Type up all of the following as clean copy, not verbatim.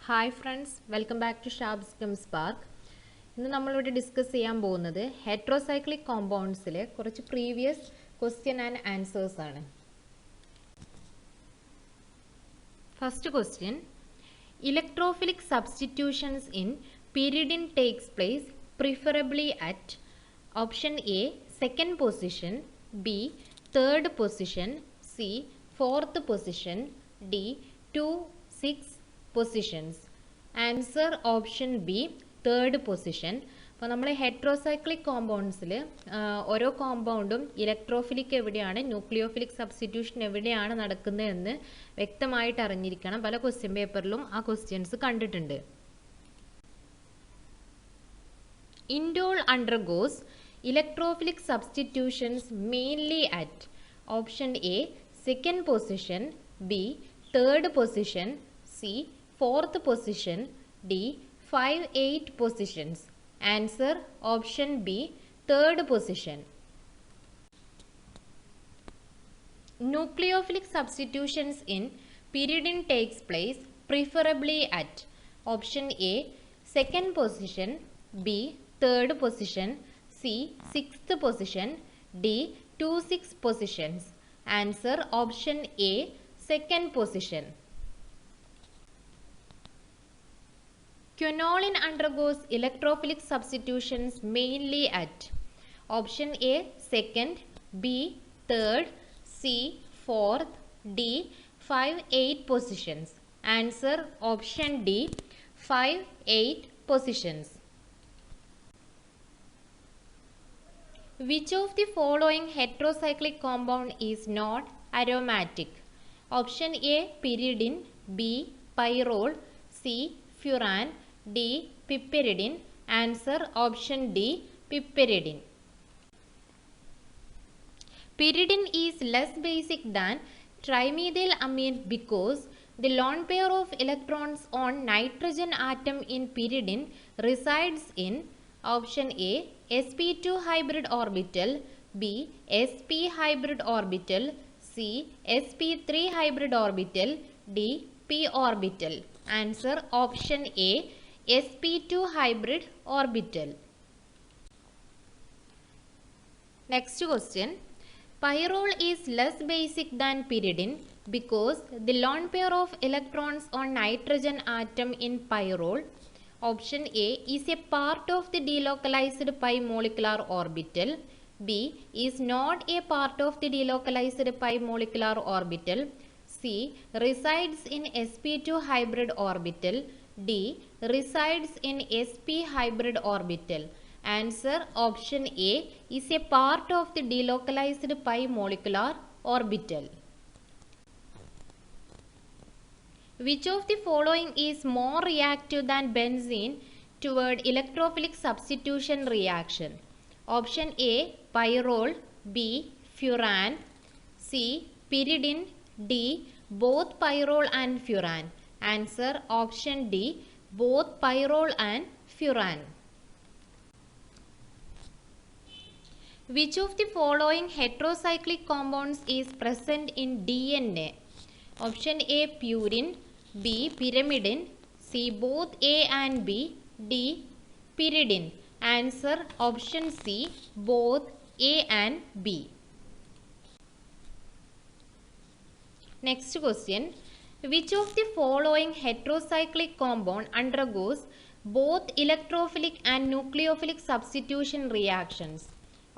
Hi friends, welcome back to Shab's chem spark. ഇന്ന് നമ്മളിവിടെ discuss ചെയ്യാൻ പോകുന്നത് ഹെറ്ററോസൈക്ലിക് കോമ്പൗണ്ട്സിലെ കുറച്ച് പ്രീവിയസ് ക്വസ്റ്റ്യൻ ആൻഡ് ആൻസേഴ്സ് ആണ്. First question: electrophilic substitutions in pyridine takes place preferably at option A second position, B third position, C fourth position, D 2 6 positions. Answer option B third position. അപ്പോൾ നമ്മൾ heterocyclic കോമ്പൗണ്ട്സിൽ ഓരോ കോമ്പൗണ്ടും electrophilic എവിടെയാണ്, nucleophilic substitution എവിടെയാണ് നടക്കുന്നതെന്ന് വ്യക്തമായിട്ട് അറിഞ്ഞിരിക്കണം. പല question പേപ്പറിലും ആ ക്വസ്റ്റ്യൻസ് കണ്ടിട്ടുണ്ട്. Indole undergoes electrophilic substitutions mainly at option A second position, B third position, C fourth position, D 5-8 positions. Answer option B third position. Nucleophilic substitutions in pyridine takes place preferably at option A second position, B third position, C sixth position, D 2-6 positions. Answer option A second position. Quinoline undergoes electrophilic substitutions mainly at option A second, B third, C fourth, D 5-8 positions. Answer option D 5-8 positions. Which of the following heterocyclic compound is not aromatic? Option A pyridine, B pyrrole, C furan, D piperidine. Answer option D piperidine. Pyridine is less basic than trimethylamine because the lone pair of electrons on nitrogen atom in pyridine resides in option A sp2 hybrid orbital, B sp hybrid orbital, C sp3 hybrid orbital, D p orbital. Answer option A sp2 hybrid orbital. Next question: pyrrole is less basic than pyridine because the lone pair of electrons on nitrogen atom in pyrrole option A is a part of the delocalized pi molecular orbital, B is not a part of the delocalized pi molecular orbital, C resides in sp2 hybrid orbital, D resides in sp hybrid orbital. Answer option A is a part of the delocalized pi molecular orbital. Which of the following is more reactive than benzene toward electrophilic substitution reaction? Option A pyrrole, B furan, C pyridine, D both pyrrole and furan. Answer option D both pyrrole and furan. Which of the following heterocyclic compounds is present in DNA? Option A purine, B pyrimidine, C both A and B, D pyridine. Answer option C both A and B. Next question: which of the following heterocyclic compound undergoes both electrophilic and nucleophilic substitution reactions?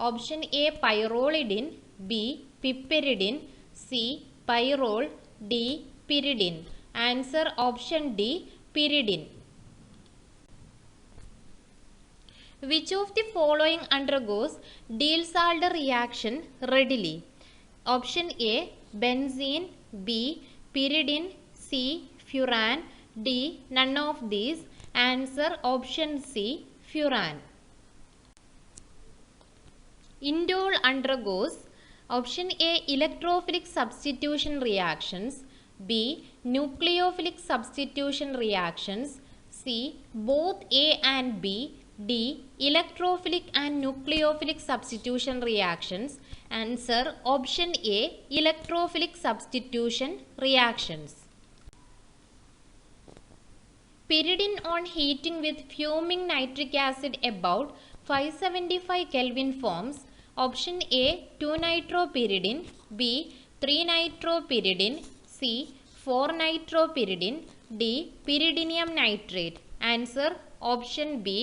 Option A pyrrolidine, B piperidine, C pyrrole, D pyridine. Answer option D pyridine. Which of the following undergoes Diels-Alder reaction readily? Option A benzene, B pyridine, C furan, D none of these. Answer option C furan. Indole undergoes option A electrophilic substitution reactions, B nucleophilic substitution reactions, C both A and B, D electrophilic and nucleophilic substitution reactions. Answer option A electrophilic substitution reactions. Pyridine on heating with fuming nitric acid about 575 Kelvin forms option A 2-nitropyridine, B 3-nitropyridine, C 4-nitropyridine, D pyridinium nitrate. Answer option B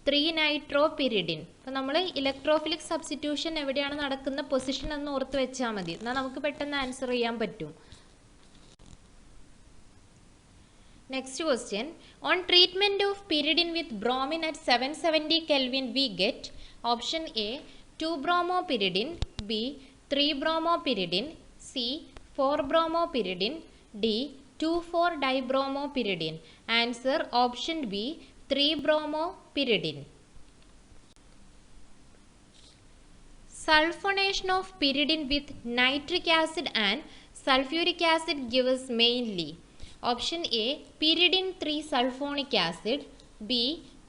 3-nitropyridine. അപ്പോൾ നമ്മൾ electrophilic substitution എവിടെയാണ് നടക്കുന്ന position എന്ന് ഓർത്ത് വെച്ചാൽ മതി, എന്നാൽ നമുക്ക് പെട്ടെന്ന് ആൻസർ ചെയ്യാൻ പറ്റും. Next question. On treatment of pyridine with bromine at 770 Kelvin we get option A 2-bromopyridine, B 3-bromopyridine, C 4-bromopyridine, D 2,4-dibromopyridine. Answer option B 3-bromopyridine. Sulfonation of pyridine with nitric acid and sulfuric acid gives mainly option A pyridine 3-sulfonic acid, B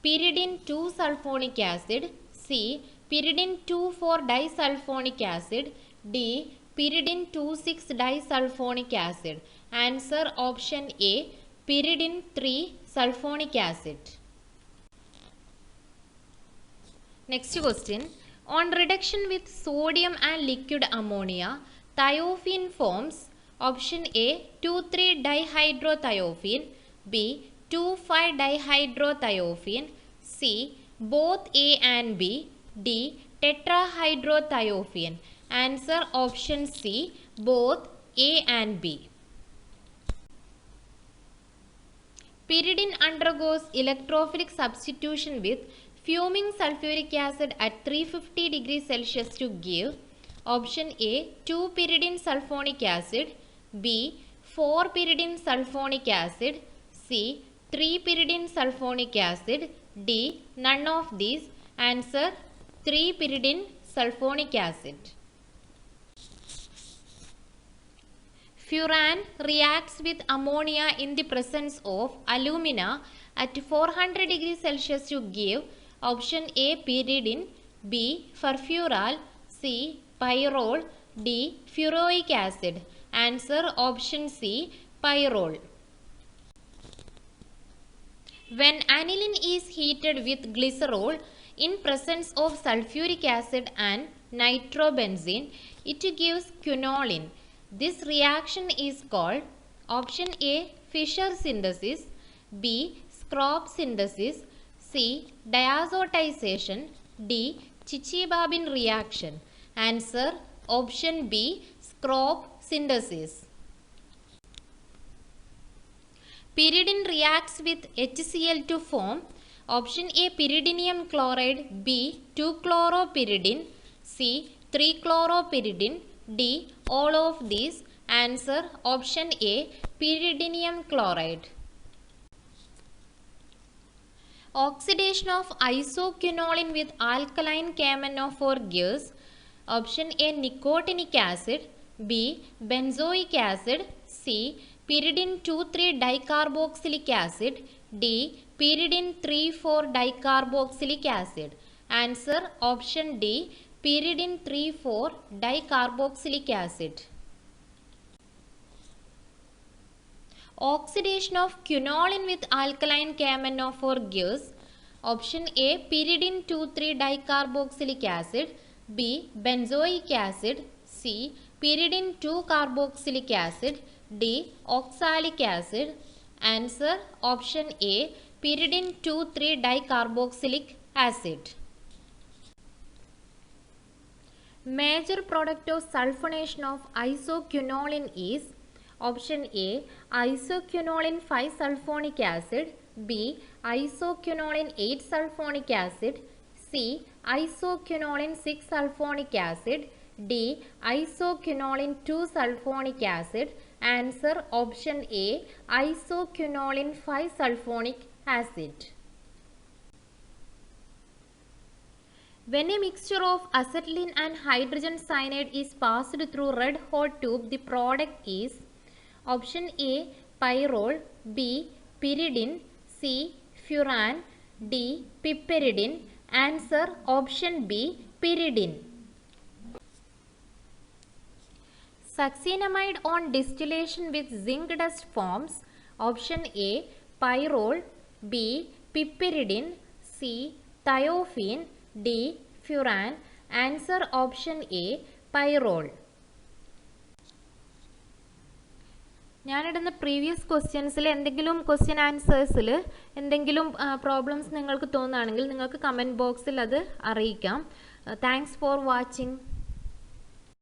pyridine 2-sulfonic acid, C pyridine 2,4-disulfonic acid, D pyridine 2,6-disulfonic acid. Answer option A pyridine 3-sulfonic acid. Next question. On reduction with sodium and liquid ammonia, thiophene forms option A 2,3-dihydrothiophene, B 2,5-dihydrothiophene, C both A and B, D tetrahydrothiophene. Answer option C both A and B. Pyridine undergoes electrophilic substitution with fuming sulfuric acid at 350 degrees Celsius to give option A 2-pyridine sulfonic acid, B 4-pyridine sulfonic acid, C 3-pyridine sulfonic acid, D none of these. Answer 3-pyridine sulfonic acid. Furan reacts with ammonia in the presence of alumina at 400 degrees Celsius to give option A pyridine, B furfural, C pyrrole, D furoic acid. Answer option C pyrrole. When aniline is heated with glycerol in presence of sulfuric acid and nitrobenzene, it gives quinoline. This reaction is called option A Fischer synthesis, B Scrop synthesis, C diazotization, D Chichi-Babin reaction. Answer option B Scrop synthesis. Pyridine reacts with HCl to form option A pyridinium chloride, B 2-chloropyridine, C 3-chloropyridine, D all of these. Answer option A pyridinium chloride. Oxidation of isoquinoline with alkaline KMnO4 gives option A nicotinic acid, B benzoic acid, C pyridine 2,3-dicarboxylic acid, D pyridine 3,4-dicarboxylic acid. Answer option D pyridine 3,4-dicarboxylic acid. Oxidation of quinoline with alkaline KMnO4 gives option A pyridine 2,3-dicarboxylic acid, B benzoic acid, C pyridine 2-carboxylic acid, D oxalic acid. Answer option A pyridine 2,3-dicarboxylic acid. Major product of sulfonation of isoquinoline is option A isoquinoline 5-sulfonic acid, B isoquinoline 8-sulfonic acid, C isoquinoline 6-sulfonic acid, D isoquinoline 2-sulfonic acid. Answer option A isoquinoline 5-sulfonic acid. When a mixture of acetylene and hydrogen cyanide is passed through red hot tube, the product is option A pyrrole, B pyridine, C furan, D piperidine. Answer option B pyridine. Succinamide on distillation with zinc dust forms option A pyrrole, B piperidine, C thiophene, D furan. Answer option A pyrrole. ഞാനിടുന്ന previous ക്വസ്റ്റ്യൻസിൽ എന്തെങ്കിലും question ആൻസേഴ്സിൽ എന്തെങ്കിലും problems നിങ്ങൾക്ക് തോന്നുകയാണെങ്കിൽ നിങ്ങൾക്ക് comment ബോക്സിൽ അത് അറിയിക്കാം. Thanks for watching.